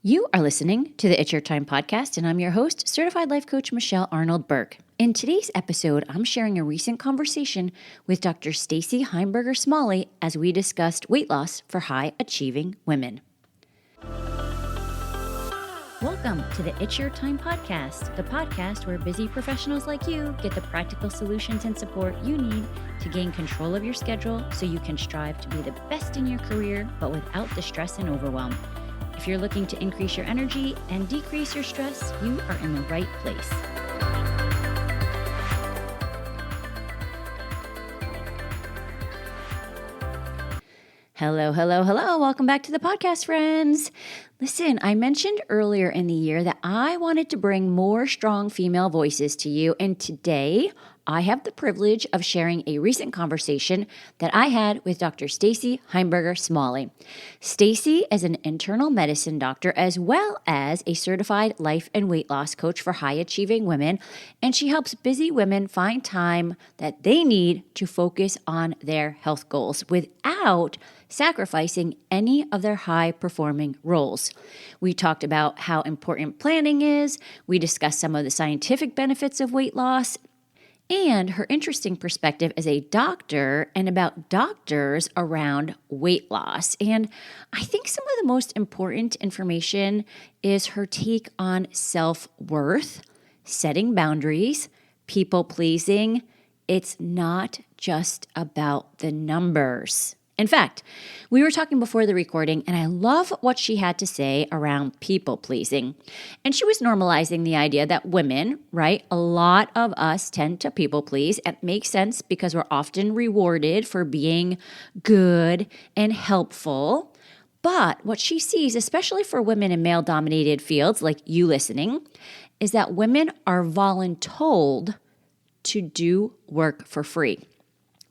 You are listening to the It's Your Time podcast, and I'm your host, Certified Life Coach Michelle Arnold Burke. In today's episode, I'm sharing a recent conversation with Dr. Stacy Heimburger Smalley as we discussed weight loss for high-achieving women. Welcome to the It's Your Time podcast, the podcast where busy professionals like you get the practical solutions and support you need to gain control of your schedule so you can strive to be the best in your career, but without the stress and overwhelm. If you're looking to increase your energy and decrease your stress, you are in the right place. Hello. Welcome back to the podcast, friends. Listen, I mentioned earlier in the year that I wanted to bring more strong female voices to you, and today I have the privilege of sharing a recent conversation that I had with Dr. Stacy Heimburger Smalley. Stacy is an internal medicine doctor as well as a certified life and weight loss coach for high-achieving women, and she helps busy women find time that they need to focus on their health goals without sacrificing any of their high-performing roles. We talked about how important planning is. We discussed some of the scientific benefits of weight loss and her interesting perspective as a doctor and about doctors around weight loss. And I think some of the most important information is her take on self-worth, setting boundaries, people-pleasing. It's not just about the numbers. In fact, we were talking before the recording, and I love what she had to say around people-pleasing. And she was normalizing the idea that women, right, a lot of us tend to people-please. It makes sense because we're often rewarded for being good and helpful. But what she sees, especially for women in male-dominated fields like you listening, is that women are voluntold to do work for free.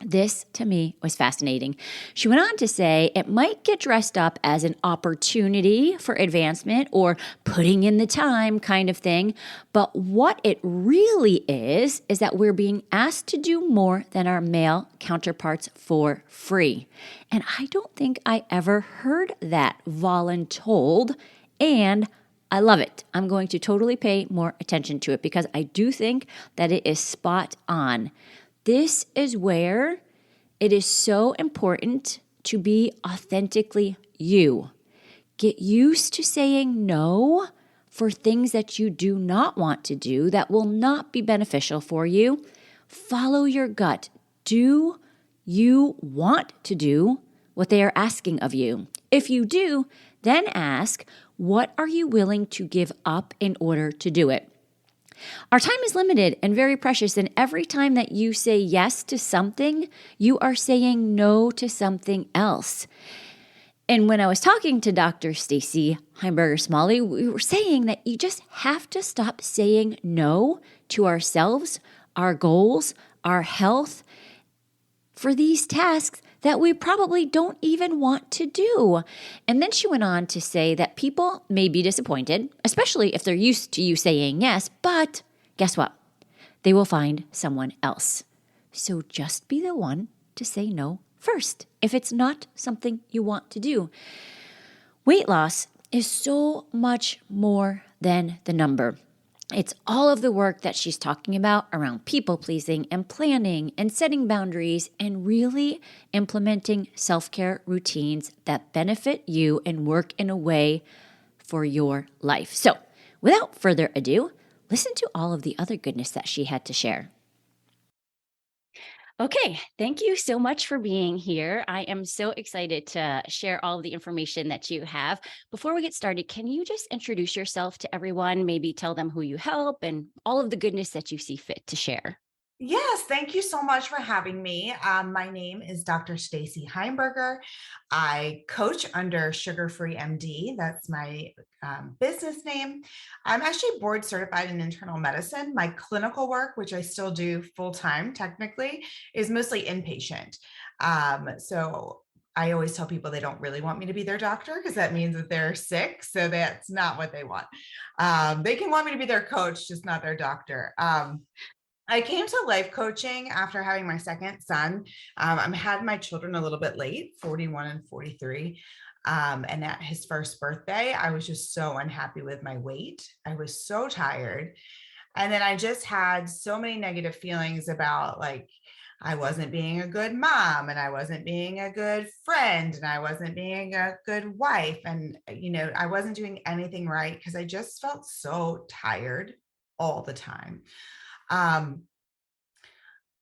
This, to me, was fascinating. She went on to say it might get dressed up as an opportunity for advancement or putting in the time kind of thing, but what it really is that we're being asked to do more than our male counterparts for free. And I don't think I ever heard that voluntold, and I love it. I'm going to totally pay more attention to it because I do think that it is spot on. This is where it is so important to be authentically you. Get used to saying no for things that you do not want to do that will not be beneficial for you. Follow your gut. Do you want to do what they are asking of you? If you do, then ask, what are you willing to give up in order to do it? Our time is limited and very precious, and every time that you say yes to something, you are saying no to something else. And when I was talking to Dr. Stacy Heimburger Smalley, we were saying that you just have to stop saying no to ourselves, our goals, our health, for these tasks that we probably don't even want to do. And then she went on to say that people may be disappointed, especially if they're used to you saying yes, but guess what? They will find someone else. So just be the one to say no first if it's not something you want to do. Weight loss is so much more than the number. It's all of the work that she's talking about around people-pleasing and planning and setting boundaries and really implementing self-care routines that benefit you and work in a way for your life. So, without further ado, listen to all of the other goodness that she had to share. Okay, thank you so much for being here. I am so excited to share all of the information that you have. Before we get started, can you just introduce yourself to everyone, maybe tell them who you help and all of the goodness that you see fit to share? Yes, thank you so much for having me. My name is Dr. Stacy Heimburger. I coach under Sugar Free MD. That's my business name. I'm actually board certified in internal medicine. My clinical work, which I still do full time technically, is mostly inpatient. So I always tell people they don't really want me to be their doctor because that means that they're sick. So that's not what they want. They can want me to be their coach, just not their doctor. I came to life coaching after having my second son. I had my children a little bit late, 41 and 43. And at his first birthday, I was just so unhappy with my weight. I was so tired. And then I just had so many negative feelings about like, I wasn't being a good mom and I wasn't being a good friend and I wasn't being a good wife. And, I wasn't doing anything right because I just felt so tired all the time. Um,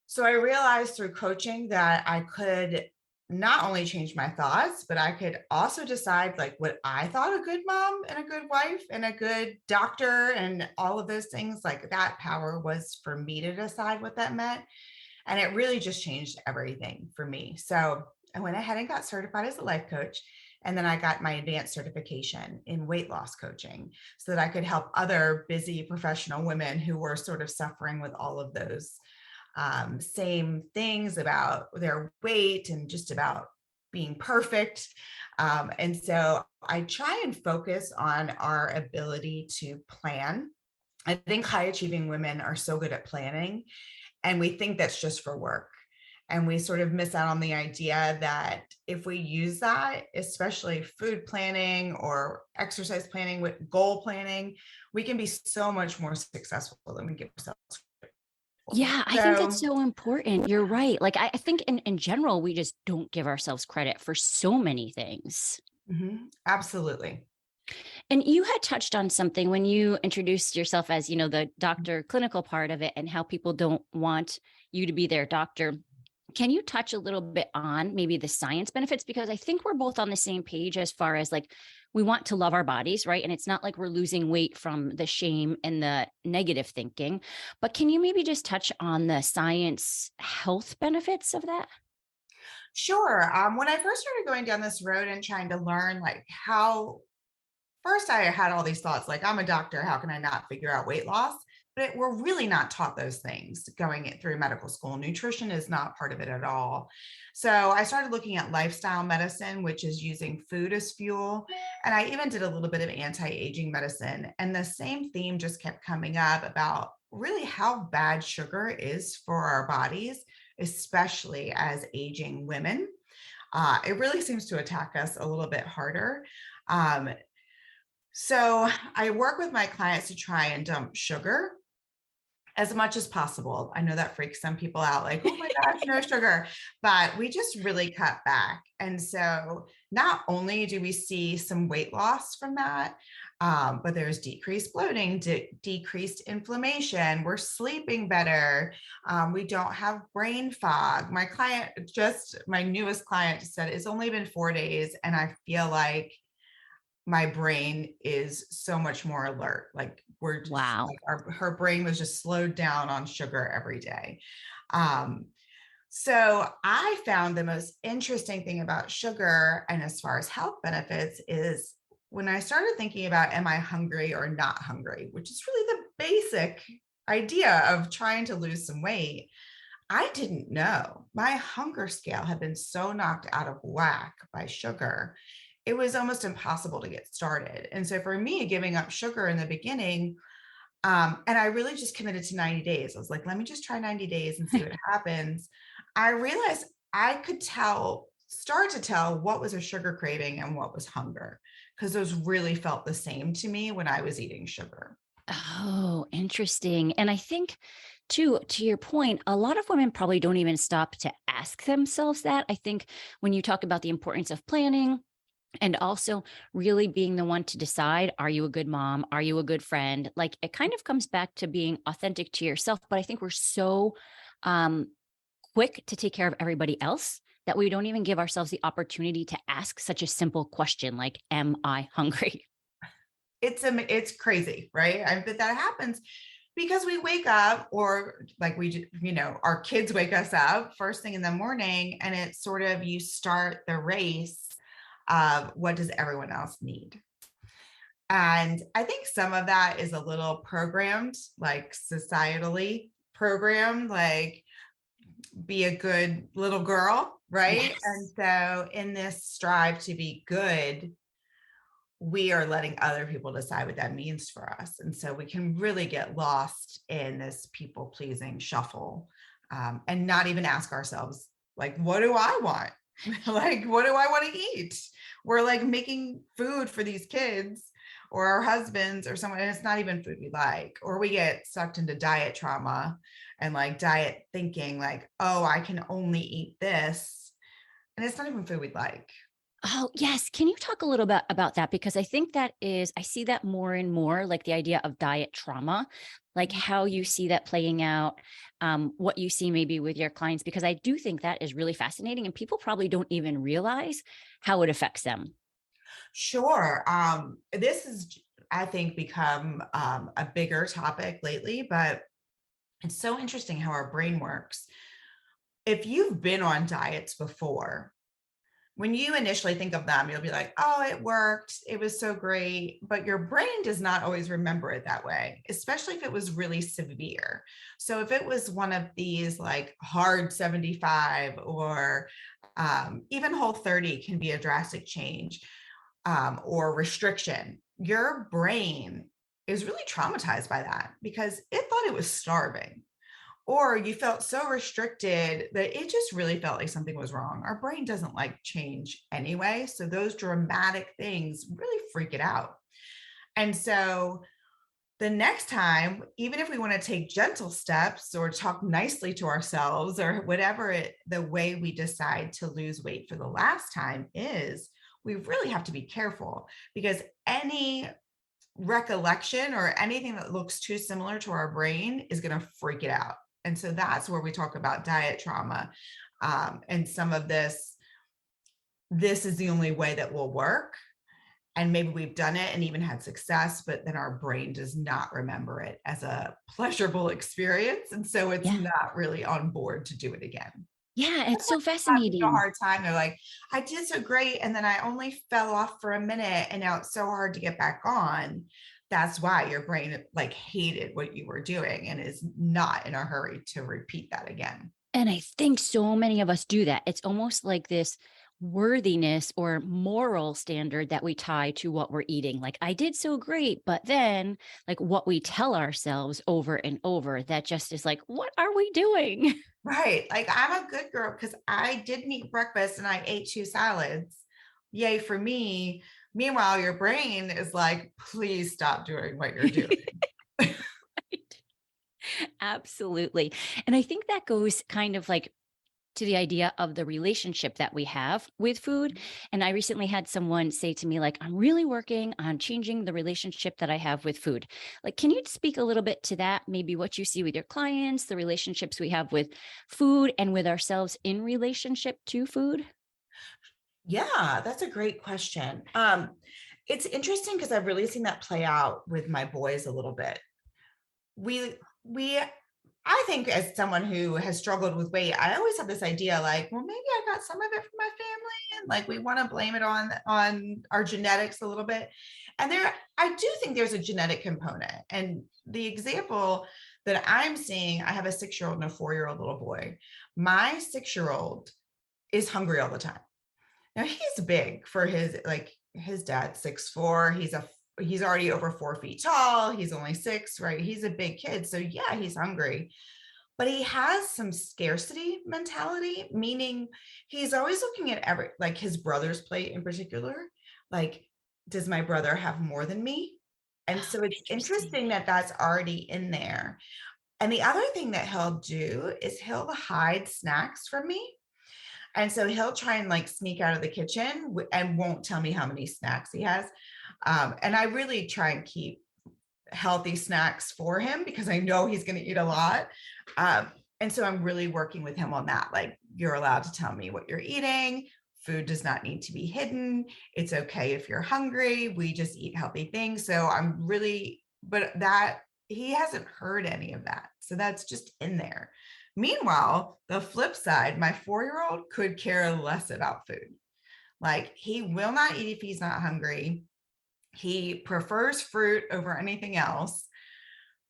so I realized through coaching that I could not only change my thoughts, but I could also decide like what I thought a good mom and a good wife and a good doctor and all of those things. Like that power was for me to decide what that meant. And it really just changed everything for me. So I went ahead and got certified as a life coach. And then I got my advanced certification in weight loss coaching so that I could help other busy professional women who were sort of suffering with all of those same things about their weight and just about being perfect. And so I try and focus on our ability to plan. I think high achieving women are so good at planning, and we think that's just for work. And we sort of miss out on the idea that if we use that, especially food planning or exercise planning with goal planning, we can be so much more successful than we give ourselves credit for. Yeah, I think that's So, so important. You're right. Like, I think in general, we just don't give ourselves credit for so many things. absolutely. And you had touched on something when you introduced yourself as, the doctor clinical part of it and how people don't want you to be their doctor. Can you touch a little bit on maybe the science benefits? Because I think we're both on the same page as far as like we want to love our bodies, right? And it's not like we're losing weight from the shame and the negative thinking. But can you maybe just touch on the science health benefits of that? Sure. When I first started going down this road and trying to learn like how first I had all these thoughts like, I'm a doctor, how can I not figure out weight loss? But we're really not taught those things going it through medical school. Nutrition is not part of it at all. So I started looking at lifestyle medicine, which is using food as fuel. And I even did a little bit of anti-aging medicine. And the same theme just kept coming up about really how bad sugar is for our bodies, especially as aging women. It really seems to attack us a little bit harder. Um, so I work with my clients to try and dump sugar as much as possible. I know that freaks some people out, like, oh my gosh, no sugar, but we just really cut back. And so not only do we see some weight loss from that, but there's decreased bloating, decreased inflammation. We're sleeping better. We don't have brain fog. My newest client said it's only been 4 days, and I feel like my brain is so much more alert. Like we're just Wow. like her brain was just slowed down on sugar every day. Um, so I found the most interesting thing about sugar and as far as health benefits is when I started thinking about am I hungry or not hungry, which is really the basic idea of trying to lose some weight. I didn't know. My hunger scale had been so knocked out of whack by sugar. It was almost impossible to get started. And so for me, giving up sugar in the beginning, and I really just committed to 90 days. I was like, let me just try 90 days and see what happens. I realized I could start to tell what was a sugar craving and what was hunger, because those really felt the same to me when I was eating sugar. Oh, interesting. And I think too, to your point, a lot of women probably don't even stop to ask themselves that. I think when you talk about the importance of planning and also really being the one to decide, are you a good mom? Are you a good friend? Like it kind of comes back to being authentic to yourself. But I think we're so um, quick to take care of everybody else that we don't even give ourselves the opportunity to ask such a simple question like, am I hungry? It's crazy, right? But that happens because we wake up, or like our kids wake us up first thing in the morning, and it's sort of you start the race of what does everyone else need. And I think some of that is a little programmed, like societally programmed, like be a good little girl, right? And Yes. so in this strive to be good, we are letting other people decide what that means for us. And so we can really get lost in this people pleasing shuffle, and not even ask ourselves, like, what do I want? Like, what do I want to eat? We're like making food for these kids or our husbands or someone, and it's not even food we like, or we get sucked into diet trauma and like diet thinking like, oh, I can only eat this. And it's not even food we'd like. Oh, yes. Can you talk a little bit about that? Because I think I see that more and more, like the idea of diet trauma, like how you see that playing out, what you see maybe with your clients, because I do think that is really fascinating and people probably don't even realize how it affects them. Sure. This is, I think, become a bigger topic lately, but it's so interesting how our brain works. If you've been on diets before, when you initially think of them, you'll be like, oh, it worked. It was so great. But your brain does not always remember it that way, especially if it was really severe. So if it was one of these like hard 75 or even whole 30 can be a drastic change or restriction, your brain is really traumatized by that because it thought it was starving, or you felt so restricted that it just really felt like something was wrong. Our brain doesn't like change anyway. So those dramatic things really freak it out. And so the next time, even if we want to take gentle steps or talk nicely to ourselves or whatever the way we decide to lose weight for the last time is, we really have to be careful because any recollection or anything that looks too similar to our brain is going to freak it out. And so that's where we talk about diet trauma. And some of this is the only way that will work. And maybe we've done it and even had success, but then our brain does not remember it as a pleasurable experience. And so it's Yeah. not really on board to do it again. Yeah. It's so Having a fascinating. hard time. They're like, I did so great. And then I only fell off for a minute and now it's so hard to get back on. That's why your brain like hated what you were doing and is not in a hurry to repeat that again. And I think so many of us do that. It's almost like this worthiness or moral standard that we tie to what we're eating. Like, I did so great, but then, like, what we tell ourselves over and over, that just is like, what are we doing? Right. Like I'm a good girl because I didn't eat breakfast and I ate 2 salads. Yay for me. Meanwhile, your brain is like, please stop doing what you're doing. Absolutely. And I think that goes kind of like to the idea of the relationship that we have with food. And I recently had someone say to me, like, I'm really working on changing the relationship that I have with food. Like, can you speak a little bit to that? Maybe what you see with your clients, the relationships we have with food and with ourselves in relationship to food? Yeah, that's a great question. It's interesting because I've really seen that play out with my boys a little bit. We I think as someone who has struggled with weight, I always have this idea like, well, maybe I got some of it from my family and like we want to blame it on our genetics a little bit. And I do think there's a genetic component. And the example that I'm seeing, I have a 6-year-old and a 4-year-old little boy. My 6-year-old is hungry all the time. Now he's big for his dad's 6'4". He's already over 4 feet tall. He's only 6, right? He's a big kid. So yeah, he's hungry, but he has some scarcity mentality, meaning he's always looking at like his brother's plate in particular. Like, does my brother have more than me? And Oh, so it's interesting. interesting that that's already in there. And the other thing that he'll do is he'll hide snacks from me. And so he'll try and like sneak out of the kitchen and won't tell me how many snacks he has. And I really try and keep healthy snacks for him because I know he's going to eat a lot. And so I'm really working with him on that. Like, you're allowed to tell me what you're eating. Food does not need to be hidden. It's okay if you're hungry. We just eat healthy things. So but that he hasn't heard any of that. So that's just in there. Meanwhile, the flip side, my 4-year-old could care less about food. Like, he will not eat if he's not hungry. He prefers fruit over anything else.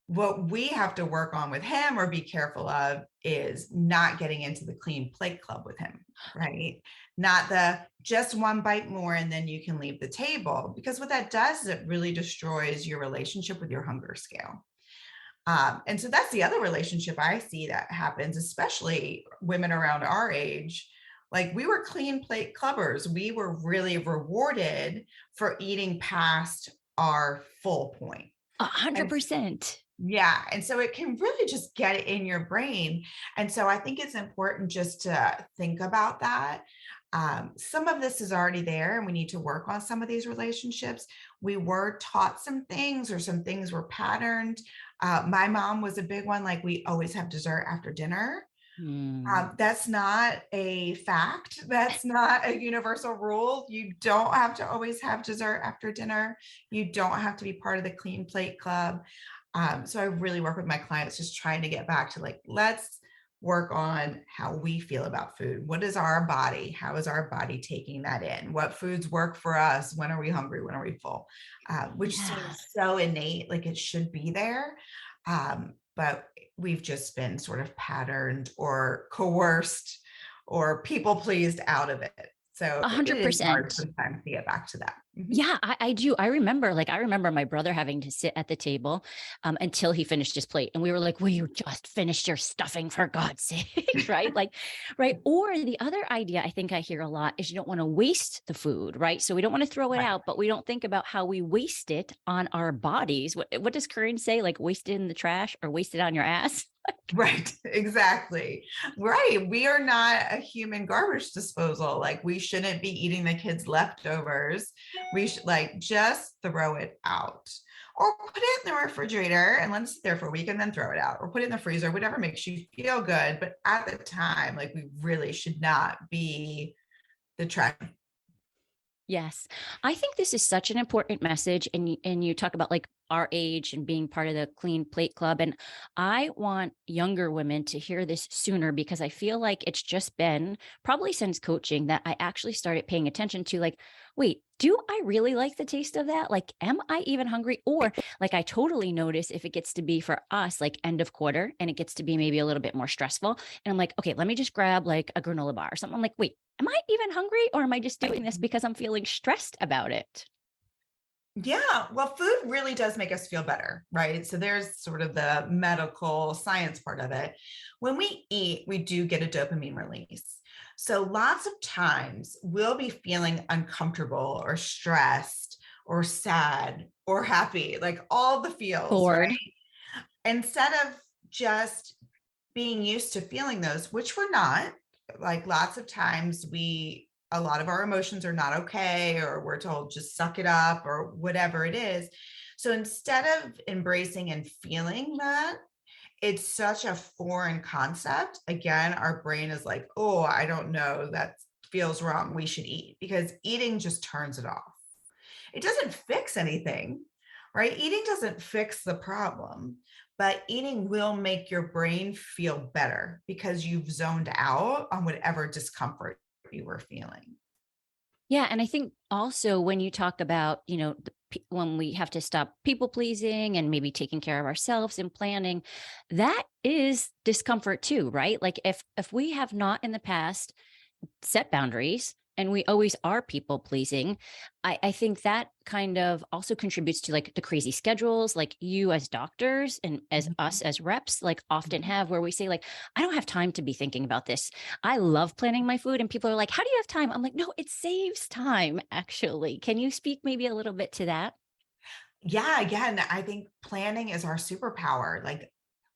What we have to work on with him or be careful of is not getting into the clean plate club with him, right? Not the just one bite more and then you can leave the table, because what that does is it really destroys your relationship with your hunger scale. And so that's the other relationship I see that happens, especially women around our age. Like we were clean plate clubbers. We were really rewarded for eating past our full point. A And 100%. yeah. And so it can really just get it in your brain. And so I think it's important just to think about that. Some of this is already there, and we need to work on some of these relationships. We were taught some things, or some things were patterned. My mom was a big one, like we always have dessert after dinner. Mm. That's not a fact. That's not a universal rule. You don't have to always have dessert after dinner. You don't have to be part of the clean plate club. So I really work with my clients just trying to get back to like, let's work on how we feel about food. What is our body? How is our body taking that in? What foods work for us? When are we hungry? When are we full? Which Yeah. seems so innate, like it should be there. But we've just been sort of patterned or coerced or people pleased out of it. So A it hundred is hard percent. sometimes to get back to that. Mhm. Yeah, I do. I remember my brother having to sit at the table until he finished his plate. And we were like, will you just finish your stuffing for God's sake? Right. Like, right. Or the other idea I think I hear a lot is you don't want to waste the food. Right. So we don't want to throw it Right. out, but we don't think about how we waste it on our bodies. What does Corinne say? Like, waste it in the trash or waste it on your ass? Right, exactly. Right. We are not a human garbage disposal. Like we shouldn't be eating the kids' leftovers. We should like just throw it out or put it in the refrigerator and let it sit there for a week and then throw it out, or put it in the freezer, whatever makes you feel good. But at the time, like we really should not be the trash. Yes. I think this is such an important message. And you talk about like our age and being part of the clean plate club. And I want younger women to hear this sooner, because I feel like it's just been probably since coaching that I actually started paying attention to like, wait, do I really like the taste of that? Like, am I even hungry? Or like, I totally notice if it gets to be for us, like end of quarter, and it gets to be maybe a little bit more stressful. And I'm like, okay, let me just grab like a granola bar or something. I'm like, wait, am I even hungry, or am I just doing this because I'm feeling stressed about it? Yeah, well, food really does make us feel better, right? So there's sort of the medical science part of it. When we eat, we do get a dopamine release. So lots of times we'll be feeling uncomfortable or stressed or sad or happy, like all the feels, right? Bored. Instead of just being used to feeling those, which we're not, like lots of times a lot of our emotions are not okay, or we're told just suck it up or whatever it is. So instead of embracing and feeling that, it's such a foreign concept. Again, our brain is like, oh, I don't know, that feels wrong. We should eat, because eating just turns it off. It doesn't fix anything, right? Eating doesn't fix the problem, but eating will make your brain feel better because you've zoned out on whatever discomfort you were feeling. Yeah, and I think also when you talk about, when we have to stop people pleasing and maybe taking care of ourselves and planning, that is discomfort too, right? Like if we have not in the past set boundaries and we always are people pleasing, I think that kind of also contributes to like the crazy schedules like you as doctors and as Mhm. us as reps like often Mhm. have, where we say like, I don't have time to be thinking about this. I love planning my food, and people are like, how do you have time? I'm like, no, it saves time actually. Can you speak maybe a little bit to that? Yeah, again, I think planning is our superpower. Like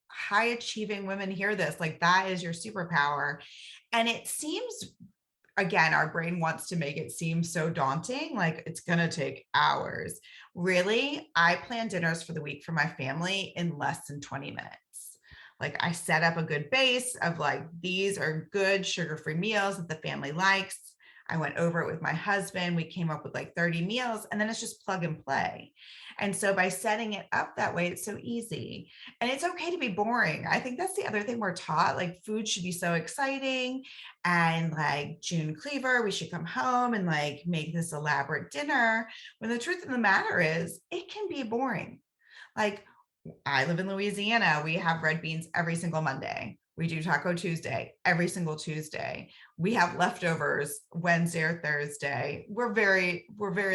high achieving women hear this, like that is your superpower. And it seems, again, our brain wants to make it seem so daunting, like it's going to take hours. Really, I plan dinners for the week for my family in less than 20 minutes. Like I set up a good base of like, these are good sugar-free meals that the family likes. I went over it with my husband. We came up with like 30 meals, and then it's just plug and play. And so by setting it up that way, it's so easy. And it's okay to be boring. I think that's the other thing we're taught. Like food should be so exciting, and like June Cleaver, we should come home and like make this elaborate dinner. When the truth of the matter is, it can be boring. Like I live in Louisiana. We have red beans every single Monday. We do Taco Tuesday every single Tuesday. We have leftovers Wednesday or Thursday. We're very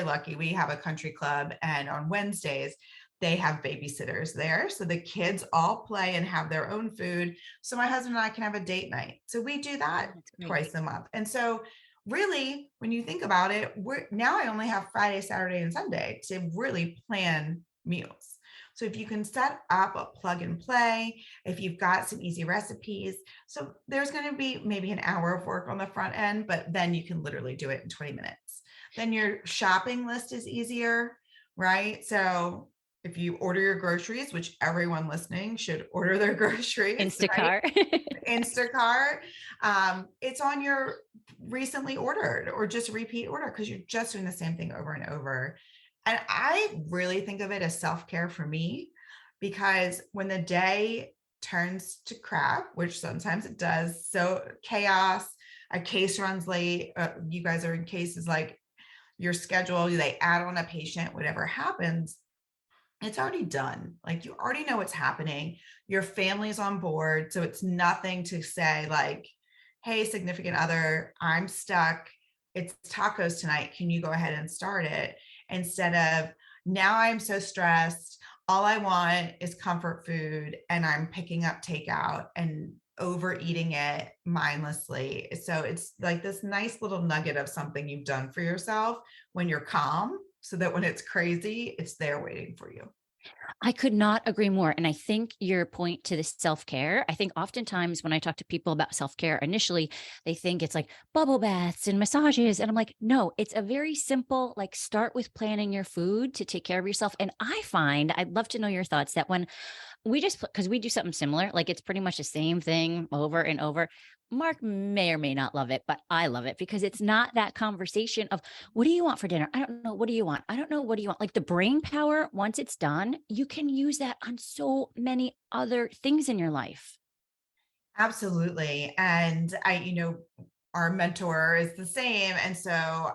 lucky. We have a country club, and on Wednesdays, they have babysitters there. So the kids all play and have their own food. So my husband and I can have a date night. So we do Oh, that that's great. twice a month. And so really, when you think about it, now I only have Friday, Saturday, and Sunday to really plan meals. So if you can set up a plug and play, if you've got some easy recipes, so there's going to be maybe an hour of work on the front end, but then you can literally do it in 20 minutes. Then your shopping list is easier, right? So if you order your groceries, which everyone listening should order their groceries, right? Instacart. Instacart, it's on your recently ordered or just repeat order because you're just doing the same thing over and over. And I really think of it as self-care for me, because when the day turns to crap, which sometimes it does, so chaos, a case runs late, you guys are in cases like your schedule, they add on a patient, whatever happens, it's already done. Like you already know what's happening. Your family's on board. So it's nothing to say like, hey, significant other, I'm stuck. It's tacos tonight. Can you go ahead and start it? Instead of now I'm so stressed. All I want is comfort food and I'm picking up takeout and overeating it mindlessly. So it's like this nice little nugget of something you've done for yourself when you're calm, so that when it's crazy, it's there waiting for you. I could not agree more. And I think your point to this self care, I think oftentimes when I talk to people about self care, initially they think it's like bubble baths and massages. And I'm like, no, it's a very simple, like start with planning your food to take care of yourself. And I find, I'd love to know your thoughts that when we just because we do something similar, like it's pretty much the same thing over and over. Mark may or may not love it, but I love it because it's not that conversation of what do you want for dinner? I don't know. What do you want? I don't know. What do you want? Like the brain power, once it's done, you can use that on so many other things in your life. Absolutely. And our mentor is the same. And so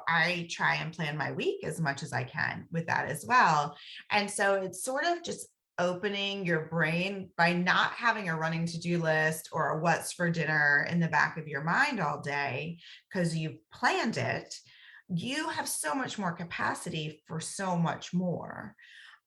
I try and plan my week as much as I can with that as well. And so it's sort of just opening your brain by not having a running to-do list or a what's for dinner in the back of your mind all day because you've planned it. You have so much more capacity for so much more.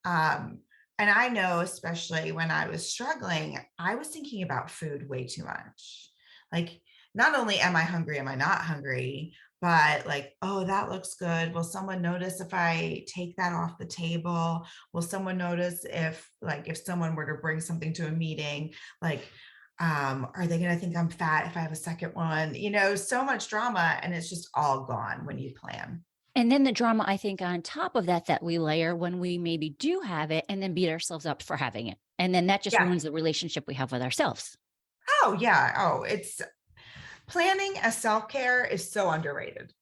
Um, and I know, especially when I was struggling, I was thinking about food way too much. Like, not only am I hungry, am I not hungry, but like, oh, that looks good. Will someone notice if I take that off the table? Will someone notice if someone were to bring something to a meeting, like, are they going to think I'm fat if I have a second one? So much drama, and it's just all gone when you plan. And then the drama, I think, on top of that, that we layer when we maybe do have it and then beat ourselves up for having it. And then that just Yeah. ruins the relationship we have with ourselves. Oh, yeah. Oh, it's planning a self-care is so underrated.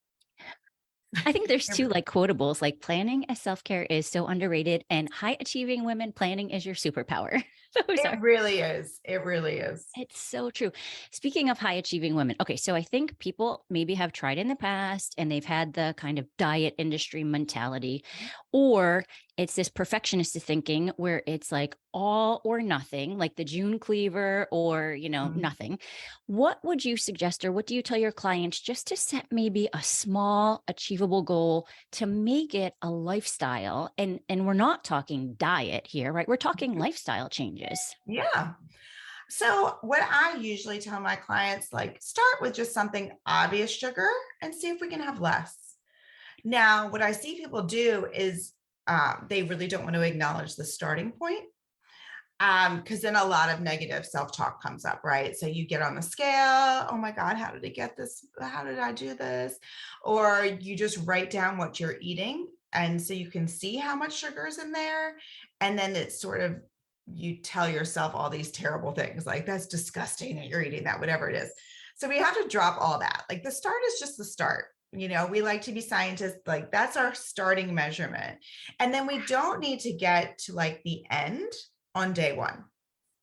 I think there's It two like quotables, like planning as self-care is so underrated and high achieving women, planning is your superpower. Those it are really is. It really is. it's so true. Speaking of high achieving women, okay, so I think people maybe have tried in the past and they've had the kind of diet industry mentality, or it's this perfectionist thinking where it's like all or nothing, like the June cleaver or, Mhm. nothing. What would you suggest, or what do you tell your clients just to set maybe a small, achievable goal to make it a lifestyle? And we're not talking diet here, right? We're talking lifestyle changes. Yeah. So what I usually tell my clients, like start with just something obvious sugar and see if we can have less. Now, what I see people do is they really don't want to acknowledge the starting point, because then a lot of negative self-talk comes up, right? So you get on the scale, oh my God, how did it get this? How did I do this? Or you just write down what you're eating. And so you can see how much sugar is in there. And then it's sort of, you tell yourself all these terrible things like, that's disgusting that you're eating that, whatever it is. So we have to drop all that. Like the start is just the start. We like to be scientists, like that's our starting measurement. And then we don't need to get to like the end on day one,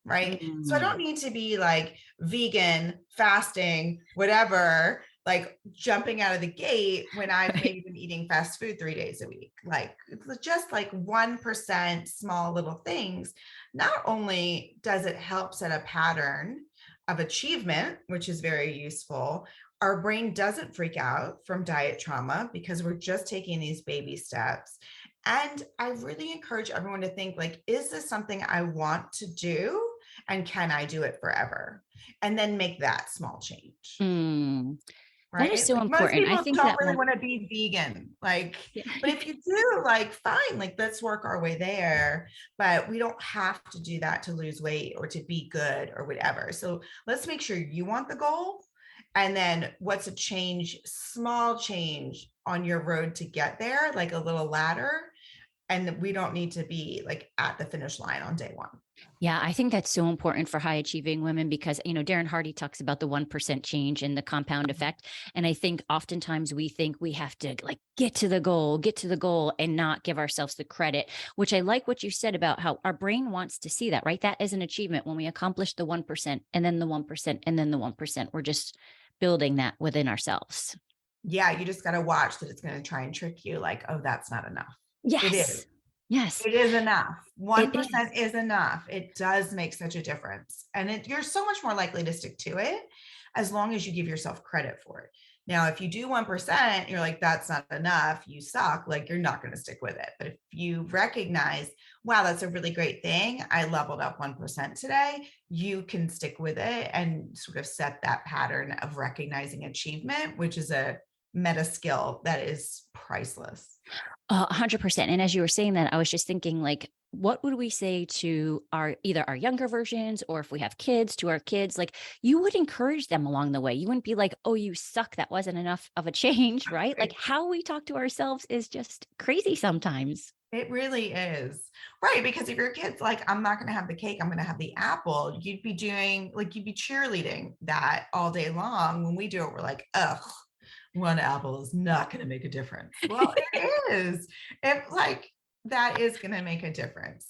right? So I Mm. don't need to be like vegan, fasting, whatever, like jumping out of the gate when I've maybe been eating fast food 3 days a week. Like it's just like 1% small little things. Not only does it help set a pattern of achievement, which is very useful, our brain doesn't freak out from diet trauma because we're just taking these baby steps. And I really encourage everyone to think like, is this something I want to do? And can I do it forever? And then make that small change. Mm, that is Right? so Like most important. I people think don't that really one, want to be vegan. Like, yeah. but if you do, like, fine, like, let's work our way there. But we don't have to do that to lose weight or to be good or whatever. So let's make sure you want the goal. And then what's a change, small change on your road to get there, like a little ladder. And we don't need to be like at the finish line on day one. Yeah, I think that's so important for high achieving women because, Darren Hardy talks about the 1% change and the compound effect. And I think oftentimes we think we have to like get to the goal and not give ourselves the credit, which I like what you said about how our brain wants to see that, right? That is an achievement when we accomplish the 1% and then the 1% and then the 1%. We're just building that within ourselves. Yeah, you just got to watch that it's going to try and trick you like, oh, that's not enough. It is. Yes. Yes, It is enough. it is. 1% is enough. It does make such a difference. And you're so much more likely to stick to it as long as you give yourself credit for it. Now, if you do 1%, you're like, that's not enough, you suck, like you're not going to stick with it. But if you recognize, wow, that's a really great thing, I leveled up 1% today, you can stick with it and sort of set that pattern of recognizing achievement, which is a meta skill that is priceless. 100%. And as you were saying that, I was just thinking, like, what would we say to either our younger versions or if we have kids to our kids? Like, you would encourage them along the way. You wouldn't be like, oh, you suck. That wasn't enough of a change, right? Like, how we talk to ourselves is just crazy sometimes. It really is. Right. Because if your kid's like, I'm not going to have the cake, I'm going to have the apple, you'd be doing like, you'd be cheerleading that all day long. When we do it, we're like, ugh, one apple is not going to make a difference. Well, it is. It like, that is going to make a difference.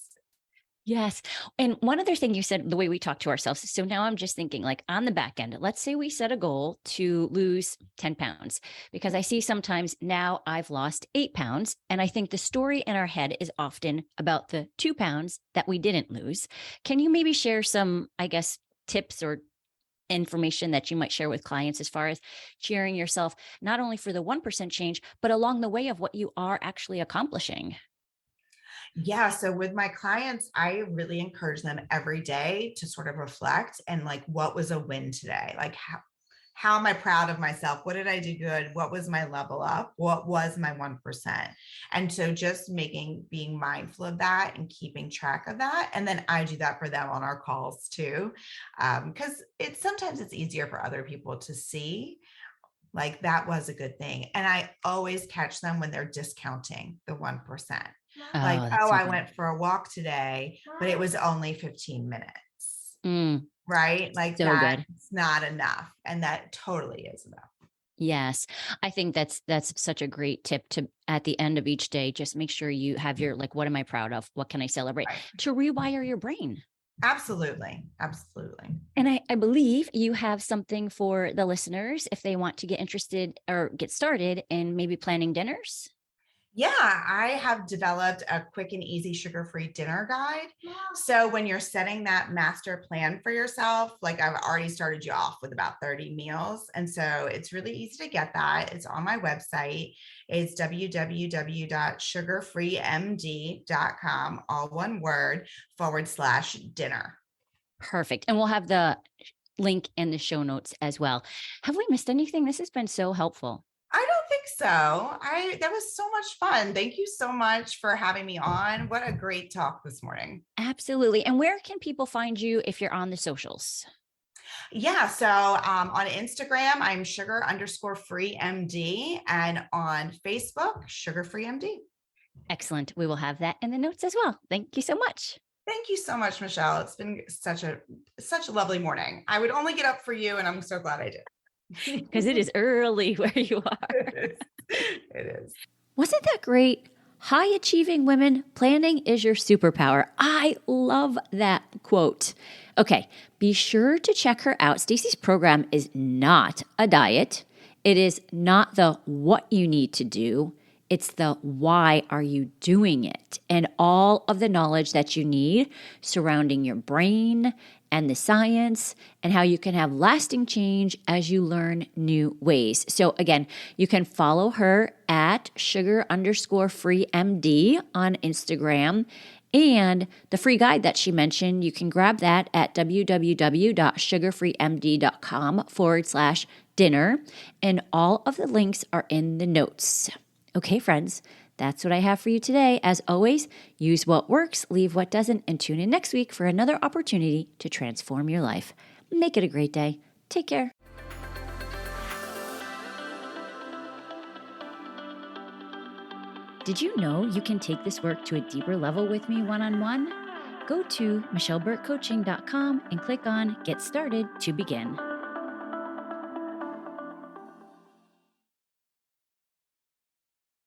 Yes. And one other thing you said, the way we talk to ourselves. So now I'm just thinking, like, on the back end, let's say we set a goal to lose 10 pounds, because I see sometimes now I've lost 8 pounds. And I think the story in our head is often about the 2 pounds that we didn't lose. Can you maybe share some, I guess, tips or information that you might share with clients as far as cheering yourself, not only for the 1% change, but along the way of what you are actually accomplishing? Yeah. So with my clients, I really encourage them every day to sort of reflect and like, what was a win today? Like, how am I proud of myself? What did I do good? What was my level up? What was my 1%? And so just being mindful of that and keeping track of that. And then I do that for them on our calls too. Because sometimes it's easier for other people to see like that was a good thing. And I always catch them when they're discounting the 1%. Like, Oh, that's oh, so I good. went for a walk today, but it was only 15 minutes, Mm, right? Like so that's good. not enough. And that totally is enough. Yes. I think that's such a great tip to at the end of each day, just make sure you have your like, what am I proud of? What can I celebrate? Right. To rewire your brain. Absolutely. Absolutely. And I believe you have something for the listeners if they want to get interested or get started in maybe planning dinners. Yeah, I have developed a quick and easy sugar-free dinner guide. So when you're setting that master plan for yourself, like I've already started you off with about 30 meals. And so it's really easy to get that. It's on my website. It's www.sugarfreemd.com, all one word, /dinner. Perfect. And we'll have the link in the show notes as well. Have we missed anything? This has been so helpful. I don't think so. That was so much fun. Thank you so much for having me on. What a great talk this morning. Absolutely. And where can people find you if you're on the socials? Yeah. So on Instagram, I'm sugar_free MD, and on Facebook, sugar free MD. Excellent. We will have that in the notes as well. Thank you so much. Thank you so much, Michelle. It's been such a lovely morning. I would only get up for you, and I'm so glad I did. Because it is early where you are. It is. Wasn't that great? High achieving women, planning is your superpower. I love that quote. Okay, be sure to check her out. Stacy's program is not a diet. It is not the what you need to do. It's the why are you doing it, and all of the knowledge that you need surrounding your brain and the science and how you can have lasting change as you learn new ways. So again, you can follow her at sugar_free MD on Instagram. And the free guide that she mentioned, you can grab that at www.sugarfreemd.com/dinner. And all of the links are in the notes. Okay, friends, that's what I have for you today. As always, use what works, leave what doesn't, and tune in next week for another opportunity to transform your life. Make it a great day. Take care. Did you know you can take this work to a deeper level with me one-on-one? Go to michelleburkecoaching.com and click on Get Started to begin.